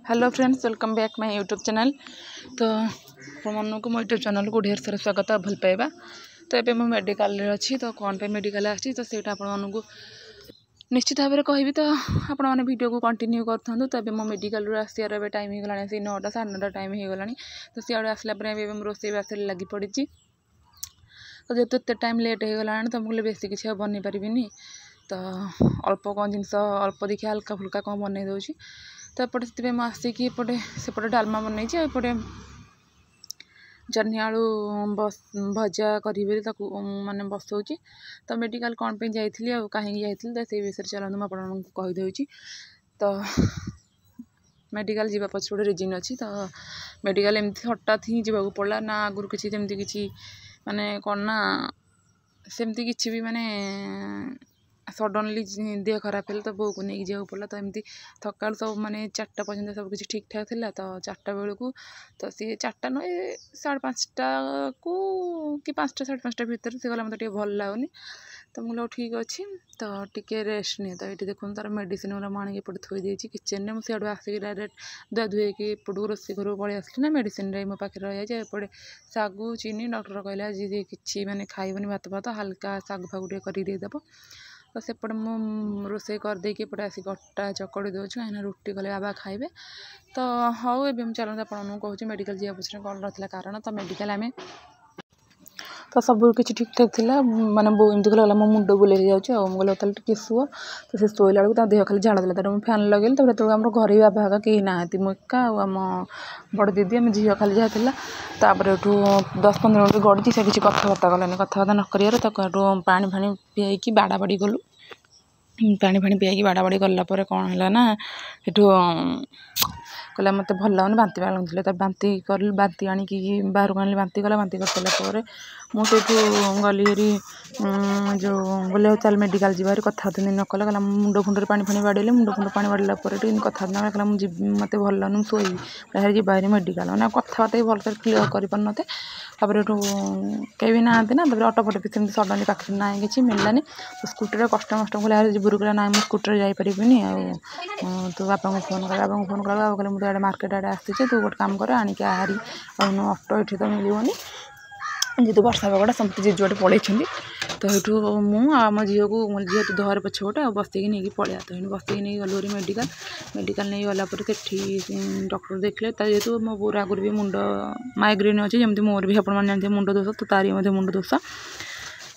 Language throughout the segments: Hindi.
Hello friends, welcome back my YouTube channel. तो मन को मो यूट्यूब चैनल को ढेर सारा स्वागत भल पाइबा। तो ये मुझे मेडिकल अच्छी तो कौन पे मेडिकल आसी तो सहीटा आपको निश्चित भाव में कहबी। तो आपण मैंने वीडियो को कंटिन्यू करूँ। तो मो मेडिकल आसार टाइम हो गला 9टा 9:30 टाइम हो गला। तो सियाड़े आसला रोसे बास लगी पड़ी। तो जेहतु एत टाइम लेट हो गला तो मुझे बेसी किसी बन पारिनी। तो अल्प कौन जिनस अल्प देखिए हल्का फुल्का कौन बन दूसरी। तो एपटे से आसिकी एपटे सेपटे डालमा बनई एपटे जह्नी आलू भजा करी माने बसौची। तो मेडिकल कौन पे जाइली आ कहीं जाइली तो से विषय चलते मुझे कहीदे। तो मेडिकल जीवा पछ गोटे रिजन अच्छी। तो मेडिकल एमती हठात ही जावाक पड़ा ना आगुरी किसी जमती किसी माने कौन ना सेमती किसी भी माने सडनली देह खराब है तो बो को नहीं जावाक पड़ा। तो एमती थकाल सब माने 4टा पर्यंत सब किसी ठीक ठाक था। तो 4टा बेलू तो सी 4टा नुहे 5:30 को कि 5टा 5:30 भितर से गला मतलब भल लगुनि। तो मुझे ठीक अच्छे तो टिके रेस्ट नहीं। तो ये देखो तार मेडिसिन गुला मुझे एपटे थोड़ी किचेन में मुझे आसिक डायरेक्ट धुआ धुएक एपटू रोसे घर पलि आसली ना मेडिसिन मो पाखे रही जाए। एपटे सागु चीनी डॉक्टर कहले आज कि मैंने खाइबनी भात भात हल्का साग फागु टे करदेव। तो सेपटे मु रोसे करदे एपटे आसिक अटा चकड़ी दूँ कहीं रुटी कले बाबा खाइबे। तो हाँ एवं चलते आपको कहूँ मेडिकल जावा पीछे कौन रहा कारण। तो मेडिकल आम तो सब किसी ठीक ठाक थी माने बो एमती कहला मो मुंड बुले जाऊँ गले टे शुआ। तो से शोला बेलू देह खाली झाड़ देला। तो फैन लगे तो आम घर बाबा हाका कहीं ना मो एका आम बड़ दीदी आम झील खाली जहाँ था। तापर 10-15 मिनट गड़ी से किसी कथबार्ता गलानी कथबार्ता न कर पानी फाणी पीक बाड़ा बाड़ी गलु। पानी फाणी पीक बाड़ा बाड़ी गलापर कौन है ना एठू कहला मत भल लगुनि बांती लगुले। तो बांती कर बांती आणिकी बाहर को आनी बांती कला बांती कर सारापर मुझे गली हेरी जो बोले चल मेडिकल जीवार कथा न कला कहला मुंड फुंड पानी फाणी बाड़े मुंड फुंड पानी बाड़ला कथा कहला मत भल लगुनि शोई जी बाहर मेडिकल मैंने कथबार्ता भल से क्लीयर कर तापर कहीं ना ना ऑटो फटो भी सेमती सडनली पाखे ना कि मिललानी। तो स्कूटर कष्ट मस्ट कहले बुरु कहला ना मुझे स्कूटर जापरिनी तो बापा को फोन कर बाबा को फोन कर बाबा कहले मुझे आड़े मार्केट आड़े आसी तू गोटे काम कर आणिक आहारी ऑटो ये तो मिलनी जेहतु वर्षा पागटा समस्त जे जुआटे पलि। तो ये मुझ झील को झील तू धर पछपटे आ बसकी नहीं पलिया। तो बसकी नहीं गलु मेडिकल मेडिकल नहीं गलापर से डॉक्टर देखले। जेहतु मो बोर आगुरी भी मुंड माइग्रेन अच्छे जमी मोर भी आप जानते मुंड दोष। तो तारी मुंड दोष।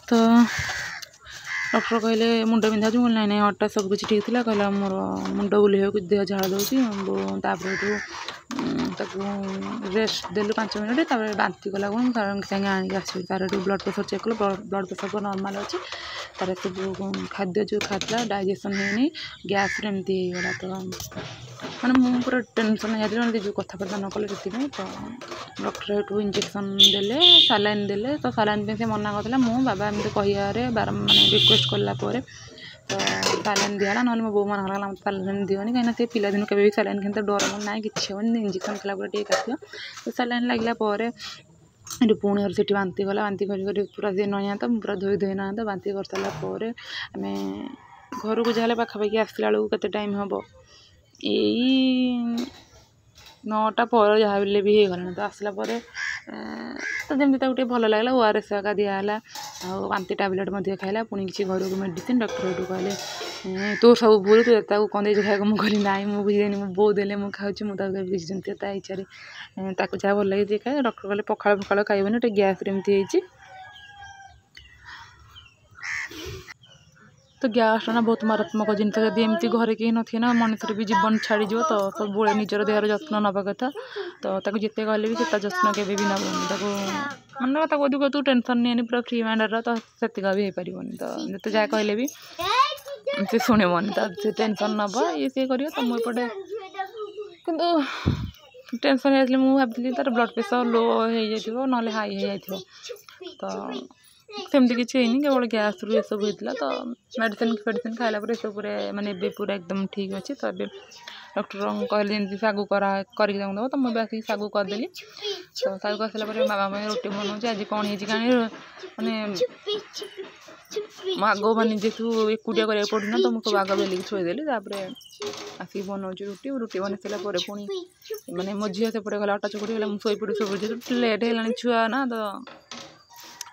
तो डॉक्टर कहले मुंड बिंधा ना ना अटा सब किसी ठीक थी कहला मोर मुंड बुले देह झाड़ दूसरी। रेस्ट देलु 5 मिनट तापर बांती कला सागे आणिक आसो तार ब्लड प्रेशर चेक कल ब्लड प्रेशर नॉर्मल अच्छे। तार सब खाद्य जो खाला डाइजेशन होनी गैस एमती होगा। तो मैंने मुझे पूरा टेंशन हो जाती जो कथबार्ता न कले से। तो डॉक्टर ये इंजेक्शन देले सालाइन देले। तो सालाइन पे से मना करता मो बाबा एमती कहियारे बार माने रिक्वेस्ट कलापर तो सालाइन दिहला ना मो बो मन कला मत सालाइन दिवनी कहीं से पिला दिन केबे सालाइन खेते डर मन ना कि इंजेक्शन खेला टे काट। तो सालाइन लगला ये पुणी घर से बांती गला बांती कर पूरा सी ना तो पूरा धोई ना तो बांती कर सारापर आम घर को जहाँ पाखापाखि आसला बेलू के टाइम हम यही 9ଟା पर जहाँ भी होगला तो आसला तो जमी गोटे भल लगे ORS एका दिहला आंती टैबलेट खाइला पुणी किसी घर को मेडिसिन डॉक्टर कहले तो सब भूल तू कौन दे खाया मुझे कहली ना मुझे बुझेनि मो बो देले मुझे खाऊँ मुझे बुझी ता इच्छा जहाँ भल लगे खाए डॉक्टर कहले पखाड़ पखाड़ खाइबनी गोटे गैस एमती तो गैस ना बहुत मारात्मक जिनस जब एमती घरे कहीं नथे ना मनुष्य भी जीवन छाड़ीज तो सब निजर देहर जत्न नवा कथा तो जिते कहले भी से जत्न के नबनी मानने अधिक तू टेंशन नहीं पूरा फ्री माइंड तो से भी हो पारनि तो जिते जहाँ कहले भी से शुणबनी तो से टेंशन नब ये सी कर तो मुझे कि टेंशन जाइए मुझे भावी तार ब्लड प्रेसर लो हो ना हाई हो तो सेमती किसी है केवल गैस रू ये सब होता तो मेडिसिन फेडिसिन खाइला ये सब माने पूरा एकदम ठीक अच्छे तो ये डॉक्टर कहले जमी सागु करके दब तो मुझे आसिक सागु करदेली तो सागु कर सारापर बाबा मैं रोटी बनाऊँ आज कौन है माने आग मैंने जेहतु एकुटिया कराया पड़ना तो मुझे आग बेलिक थोदेली आसिक बनाऊँ रुटी रुटी बन सारापर पुणी माने मो झील सेपटे गला अटा चकुटी गला मुझे शोपड़ी सब लेट है छुआ ना तो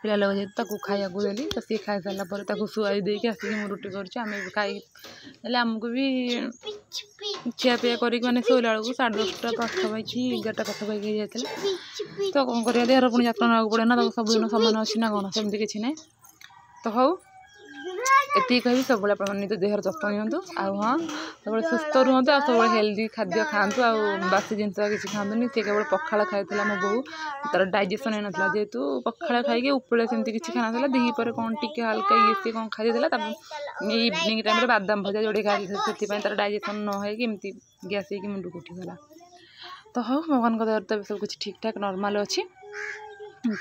पिला लोग जेहतु खाया देली तो सी खाई सारापर शुआई देकी आसिक मुझे रुटी करें खाई आमको भी खियापिया करके शोला बेलू 10:30 पाखापाखि 11टा पाखापाखि जाता तो कौन कर देहर पुणी जत्न ना पड़े ना सब दिन सामान अच्छी ना कौन सेमती किसी ना तो हौ ये कह सब निज देहर जत्न नियंतु हाँ सब सुस्थ रुहतु आ सब हेल्दी खाद्य खातु आ बासी जिन किसी खातुनि सी केवल पखाड़ खाई मो बो तार डाइजेसन हो नाला जेहेतु पखाड़ खाई उपले सेमती किसी खाना था दी पर कौन टी हल्का ये सी कौन खाई इवनिंग टाइम बादाम भजा जोड़े खाई से तार डाइजेसन नमती गैस हो मुंड को उठीगला तो हाँ भगवान दया तो सब कुछ ठीक ठाक नॉर्मल अच्छी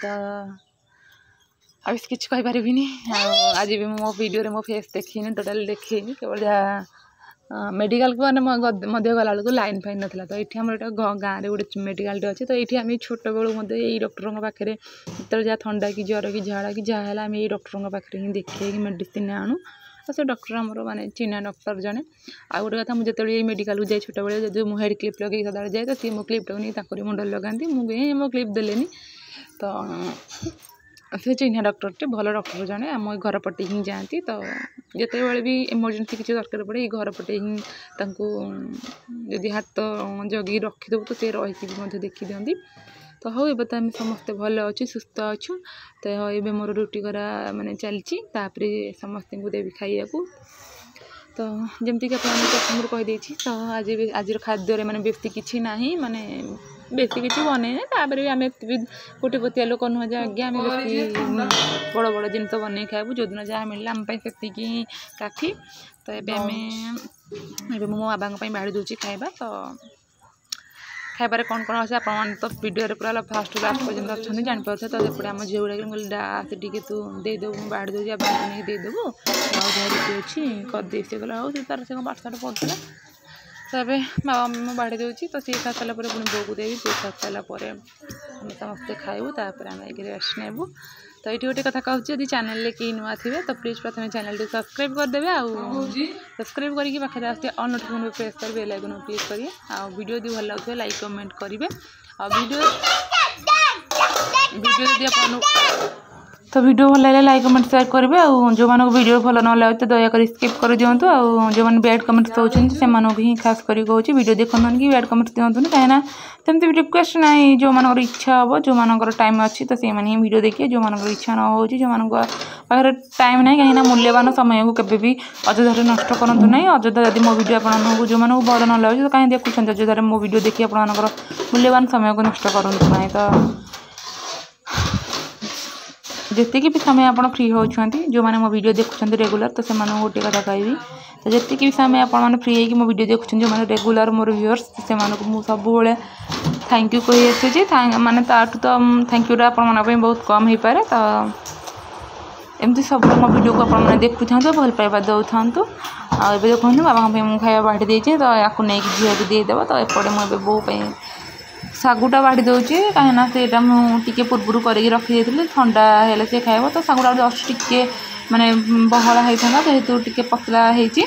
तो अब किसी कहीपरि आज भी मो वीडियो मो फेस देखनी टोटाल देखनी केवल जहाँ मेडिकल को मैंने गला बेलू लाइन फाइन नाला तो ये आम गाँव में गोटे मेडिकल अच्छे तो ये आम छोट बेलू यही डॉक्टर पाखे जो जहाँ थंडा कि ज्वर कि झाड़ा कि जहाँ है आम यही डॉक्टर पाखे ही देखे मेडिसिन आणु तो से डॉक्टर आमर माने चिन्हा डॉक्टर जने आ गोटे कथा मुझे ये मेडिकल को जाए छोट बेले जो मुझे हेड क्लिप लगे सदा जाए तो सी मो क्लिप टाक नहीं मुंड लगाती मुझे मो क्लिप देलेनी तो से चिन्हा डॉक्टर टे भल डॉक्टर जने आम घर पटे ही जाती तो जिते बड़े भी इमरजेंसी किसी दरकार पड़े घर पटे ही जदि हाथ जगी रखीदेव तो सी रही देखी दिखती तो हाँ ये तो आम समस्ते भल अच्छे सुस्थ अच्छु तो ये मोर रुटी करा माने चलती समस्त को देवी खाइया तो जमती कि प्रथम कहीदे तो आज खाद्य मैंने बेसी किसी ना माने बेसी किसी बने तापर भी आम कोटिपतिया लोक नुह जे आगे आम बेसी बड़ बड़ जिन बन खाइबू जो दिन जहाँ मिलला आम से काफी तो ये मो बाबा बाढ़ दूसरी खाइबा तो खाइबार कौन कौन अच्छे आप तो वीडियो पूरा फास्ट लास्ट पर्यटन अच्छा जापारे तो एपटे आम झील गुड़ा से तू देदेबू बाढ़ दूसरी आप नहीं देदेबू रुटी अच्छी करदे सी गला हो तार से पाठशाठ पढ़ुला तो ये बाबा मैं बाढ़ी दूसरी तो सी खा सारापर पुणी बो को देवी बो खा सारापर आम समस्ते खाइबू तापर आम रेस्ट नेबू तो ये गोटे कथा कहूँ यदि चैनल कहीं नुआ थे तो प्लीज प्रथम चैनल टी सब्सक्राइब करदे सब्सक्राइब करके पाखे आस ऑल नोटिफिकेशन प्रेस कर बेल आइकन क्लिक करिए आ वीडियो यदि भल लगे लाइक कमेंट करेंगे आ वीडियो तो वीडियो भल लगे लाइक कमेंट शेयर करेंगे और जो मानक वीडियो भल न लगे तो दयाक स्किप कर दिंतु और जो मैंने बैड कमेंट्स दौरान से ही खास कर कहूँ वीडियो देखते कि बैड कमेंट्स दिंतुनि कहीं सेमती रिक्वेस्ट ना जो मान इच्छा हम जो मान टाइम अच्छी तो से वीडियो देखिए जो मान इच्छा न हो जो मान पाखे टाइम ना कहीं मूल्यवान समय को केवे भी अଯଥାରେ नष्ट करूँ ना अଯଥା यदि मो वीडियो आपको जो मानक भल न लगे तो कहीं देखुं अଯଥାରେ मो वीडियो देखिए आपंकर मूल्यवान समय को नष्ट करूँ ना तो जितकी भी समय आप फ्री होती जो मैंने मो वीडियो देखुं रेगुलर तो से गोटे कथा कहि तो जितकी भी समय आप फ्री है मो वीडियो देखुं जो मैंने रेगुलर मोर व्यूअर्स से मुझे सब थैंक यू कही आसी माने ताठू तो थैंक यूटा आप बहुत कम हो पाए तो एमती सब मो वीडियो को आप देखु था भल पाइबा दौ था आ देखो बाबा मुझे खाया बाढ़ी देती तो या झील भी देदेव तो एपटे मुझे बो सागुटा बाढ़ी दूचे कहीं मुझे पूर्व करके रखी ठंडा हेल्ले सी खाइब तो सागुटा जस्ट टिके माने बहला होता जेहेतु टिके पतला होती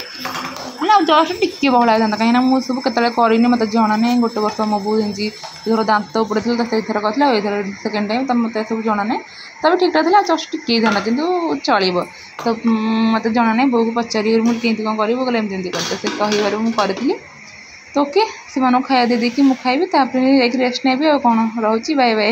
ମାନେ ଆଉ ଜଷ୍ଟ ଟିକେ ବହଳା ହେଇଥାନ୍ତା କାହିଁକିନା ମୁଁ ସବୁ କେତେବେଳେ କରିନି ମୋତେ ଜଣା ନାହିଁ। ଗୋଟେ ବର୍ଷ ମୋ ବୋଉ ଏମିତି ଧର ଦାନ୍ତ ଉପରେ ଥିଲା ତ ସେଇଥର କରିଥିଲା ଆଉ ଏଇଥର ସେକେଣ୍ଡ ଟାଇମ୍ ତ ମୋତେ ସବୁ ଜଣା ନାହିଁ। ତାପରେ ଠିକ୍ଠାକ୍ ଥିଲା ଜଷ୍ଟ ଟିକେ ହେଇଥାନ୍ତା କିନ୍ତୁ ଚଳିବ। ତ ମୋତେ ଜଣା ନାହିଁ ବୋଉକୁ ପଚାରିବାରୁ ମୁଁ କେମିତି କ'ଣ କରିବୁ କହିଲେ ଏମିତି କରିତେ ସେ କହିବାରୁ ମୁଁ କରିଥିଲି। ତ ଓକେ ସେମାନଙ୍କୁ ଖାଇବା ଦେଇକି ମୁଁ ଖାଇବି ତାପରେ ଯାଇକି ରେଷ୍ଟ ନେବି ଆଉ କ'ଣ ରହୁଛି ବାଏ ବାଏ।